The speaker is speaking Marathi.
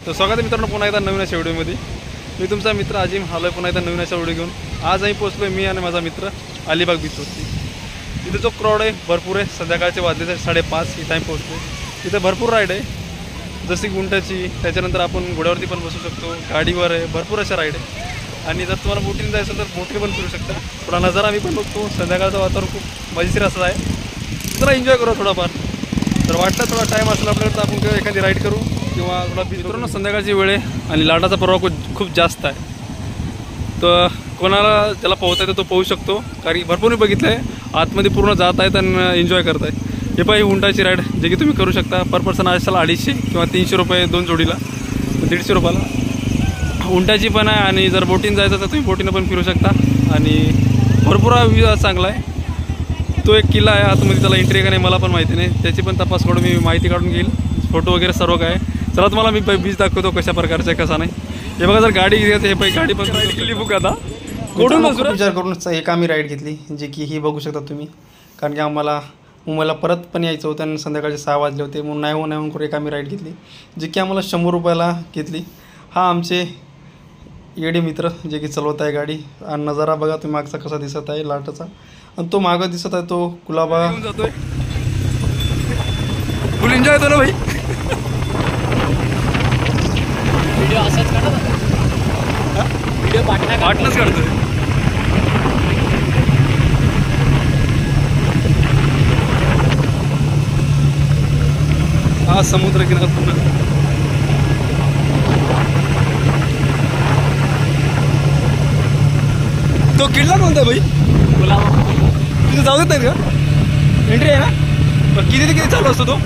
तर स्वागत आहे मित्रांनो पुन्हा एकदा नवीन अशा व्हिडिओमध्ये। मी तुमचा मित्र अजिम आलोय पुन्हा एकदा नवीन अशा व्हिडिओ घेऊन। आज आम्ही पोहोचलोय मी आणि माझा मित्र अलिबाग बीचवरती। इथे जो क्राउड आहे भरपूर आहे, संध्याकाळचे वाजले 5:30 इथे आम्ही पोहोचलो। इथे भरपूर राईड आहे, जशी की उंटाची, त्याच्यानंतर आपण घोड्यावरती पण बसू शकतो, गाडीवर आहे, भरपूर अशा राईड आहे। आणि जर तुम्हाला बोटीने जायचं तर बोटीने पण फिरू शकता। थोडा नजारा मी पण बघतो, संध्याकाळचं वातावरण खूप मजेशीर असं आहे, जरा एन्जॉय करू थोडाफार। तर वाटतं थोडा टाईम असला आपल्याकडे तर आपण एखादी राईड करू किंवा थोडा बीच करू ना। संध्याकाळची वेळ आहे आणि लाटाचा प्रवाह खूप जास्त आहे, तर कोणाला त्याला पोहता येतं तो पोहू शकतो, कारण भरपूर मी बघितलं आहे आतमध्ये पूर्ण जात आहेत आणि एन्जॉय करत आहे। हे पाहिजे उंटाची राईड जे की तुम्ही करू शकता। पर पर्सन आजच्याला 250 किंवा 300 रुपये, 2 जोडीला 150 रुपयाला उंटाची पण आहे। आणि जर बोटीने जायचं तर तुम्ही बोटीनं पण फिरू शकता आणि भरपूर व्ह्यू चांगला आहे। तो एक किल्ला आहे आतमध्ये, त्याला एंट्री आहे का नाही मला पण माहिती नाही, त्याची पण तपास करून मी माहिती काढून घेईल, फोटो वगैरे सर्व काय। चला तुम्हाला मी बीच दाखवतो कशा प्रकारचं आहे कसा नाही। हे बघा, जर गाडी घ्यायचं हे पाहिजे गाडी पण केली बुक आता कोडून विचार करून एक आम्ही राईड घेतली, जे की ही बघू शकता तुम्ही, कारण की आम्हाला मुंबईला परत पण यायचं होतं आणि संध्याकाळचे 6 वाजले होते, म्हणून नाही होऊन करून एक आम्ही राईड घेतली, जी की आम्हाला 100 रुपयाला घेतली। हा आमचे येडे मित्र जे की चालवत आहे गाडी, आणि नजारा बघा तुम्ही मागचा कसा दिसत आहे लाटाचा, आणि तो मागं दिसत आहे तो कुलाबा जातोय। फुल एन्जॉय होतो ना भाई, व्हिडिओ असाच काढत व्हिडिओ पार्टनच काढतोय। हा समुद्र किनारा पूर्ण तो किल्ला कोणता आहे भाई? तिथे जाऊ देत नाहीत का? एंट्री आहे ना? किती ते किती चालू असतो तो?